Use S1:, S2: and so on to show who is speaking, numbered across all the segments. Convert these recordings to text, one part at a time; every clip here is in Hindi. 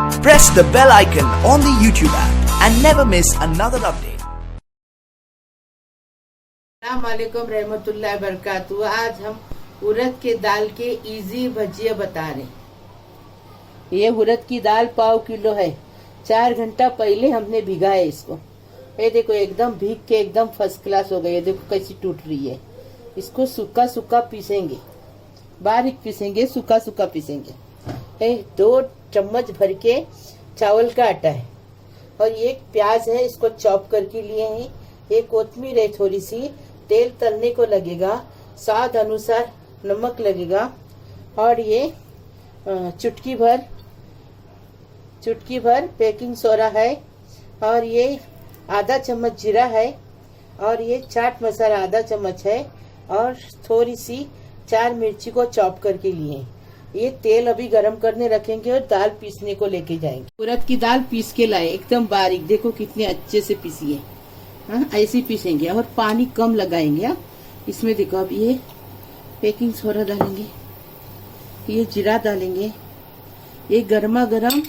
S1: Press the bell icon on the YouTube app and never miss another update.
S2: अस्सलामुअलैकुम रहमतुल्लाहि बरकातहू। आज हम उड़द के दाल के इजी भजिया बता रहे हैं। ये उड़द की दाल पाव किलो है। 4 घंटा पहले हमने भिगाया इसको। ये देखो एकदम भीग के एकदम फर्स्ट क्लास हो गई है। देखो कैसी टूट रही है। इसको सूखा सूखा पीसेंगे, बारीक पीसेंगे, सूखा सूखा पीसेंगे। 2 चम्मच भर के चावल का आटा है और ये प्याज है, इसको चॉप करके लिए हैं। ये कोतमीर है थोड़ी सी, तेल तलने को लगेगा, स्वाद अनुसार नमक लगेगा और ये चुटकी भर बेकिंग सोडा है और ये आधा चम्मच जीरा है और ये चाट मसाला आधा चम्मच है और थोड़ी सी 4 मिर्ची को चॉप करके लिए। ये तेल अभी गरम करने रखेंगे और दाल पीसने को लेके जाएंगे। उड़द की दाल पीस के लाए एकदम बारीक, देखो कितने अच्छे से पीसी है। हाँ, ऐसे पीसेंगे और पानी कम लगाएंगे। इसमें देखो अब ये बेकिंग सोडा डालेंगे, ये जीरा डालेंगे, ये गर्मा गर्म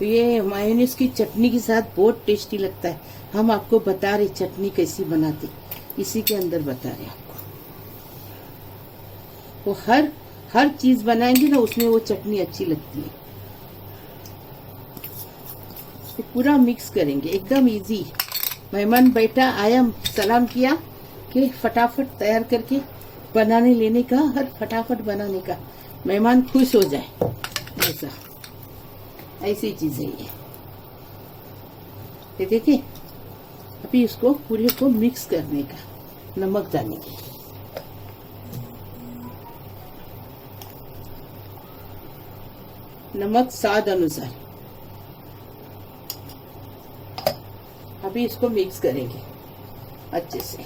S2: ये मायोनीज की चटनी के साथ बहुत टेस्टी लगता है। हम आपको बता रहे चटनी कैसी बनाते, इसी के अंदर बता रहे आपको। वो हर चीज बनाएंगे ना, उसमें वो चटनी अच्छी लगती है। तो पूरा मिक्स करेंगे, एकदम इजी। मेहमान बैठा आया, सलाम किया कि फटाफट तैयार करके बनाने लेने का और फटाफट बनाने का, मेहमान खुश हो जाए। ऐसी चीज है ये देखिए। अभी इसको पूरे को मिक्स करने का, नमक डालेंगे, नमक स्वाद अनुसार। अभी इसको मिक्स करेंगे अच्छे से।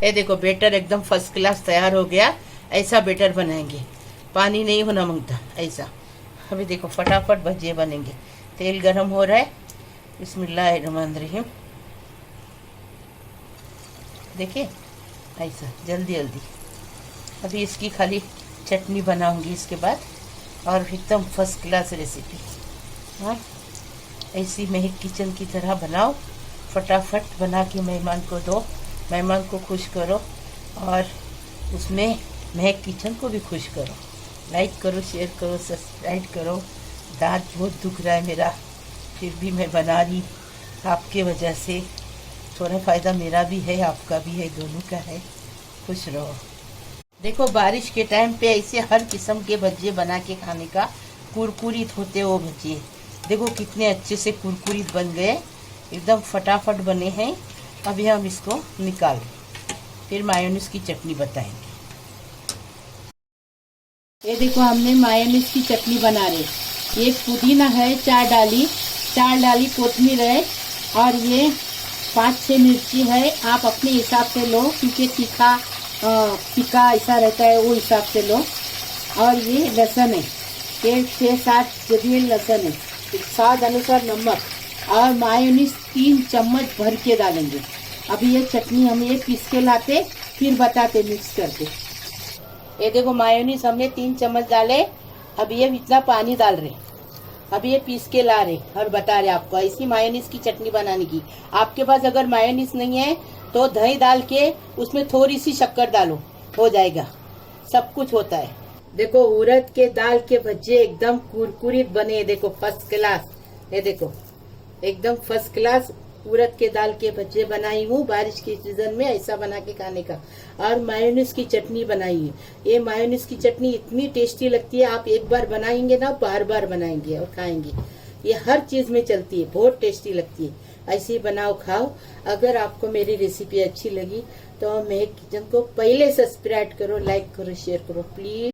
S2: ये देखो बेटर एकदम फर्स्ट क्लास तैयार हो गया। ऐसा बेटर बनाएंगे, पानी नहीं होना मांगता, ऐसा। अभी देखो फटाफट भजिए बनेंगे। तेल गरम हो रहा है, बिस्मिल्लाहिर्रहमानिर्रहीम। देखिए ऐसा जल्दी जल्दी। अभी इसकी खाली चटनी बनाऊंगी इसके बाद, और एकदम फर्स्ट क्लास रेसिपी। हाँ, ऐसी महक किचन की तरह बनाओ, फटाफट बना के मेहमान को दो, मेहमान को खुश करो और उसमें महक किचन को भी खुश करो। लाइक करो, शेयर करो, सब्सक्राइब करो। दांत बहुत दुख रहा है मेरा, फिर भी मैं बना रही आपके वजह से। थोड़ा फ़ायदा मेरा भी है, आपका भी है, दोनों का है। खुश रहो। देखो बारिश के टाइम पे ऐसे हर किस्म के भजिए बना के खाने का, कुरकुरीत होते वो भजिए। देखो कितने अच्छे से कुरकुरीत बन गए, एकदम फटाफट बने हैं। अभी हम इसको निकाल, फिर मायोनीज की चटनी बताएंगे। ये देखो हमने मायोनीज की चटनी बना रहे। ये पुदीना है 4 डाली कोतमीर है और ये 5-6 मिर्ची है। आप अपने हिसाब से लो, क्योंकि तीखा ऐसा रहता है, वो हिसाब से लो। और ये लहसुन है, ये 6-7 जदिए लहसुन है। स्वाद अनुसार नमक और मायोनीज 3 चम्मच भर के डालेंगे। अभी ये चटनी हम ये पीस के लाते, फिर बताते मिक्स करके। ये देखो मायोनीज हमने 3 चम्मच डाले। अब ये इतना पानी डाल रहे, अभी ये पीस के ला रहे और बता रहे आपको ऐसी मायोनीज की चटनी बनाने की। आपके पास अगर मायोनीज नहीं है तो दही डाल के उसमें थोड़ी सी शक्कर डालो, हो जाएगा। सब कुछ होता है। देखो उड़द के दाल के भजिए एकदम कुरकुरीत बने। देखो फर्स्ट क्लास, ये देखो एकदम फर्स्ट क्लास उड़द के दाल के भजिए बनाई हूँ बारिश के सीजन में, ऐसा बना के खाने का। और मायोनीज की चटनी बनाई है। ये मायोनीज की चटनी इतनी टेस्टी लगती है, आप एक बार बनाएंगे ना, बार बार बनाएंगे और खाएंगे। ये हर चीज में चलती है, बहुत टेस्टी लगती है। ऐसे ही बनाओ, खाओ। अगर आपको मेरी रेसिपी अच्छी लगी तो महक किचन को पहले सब्सक्राइब करो, लाइक करो, शेयर करो प्लीज।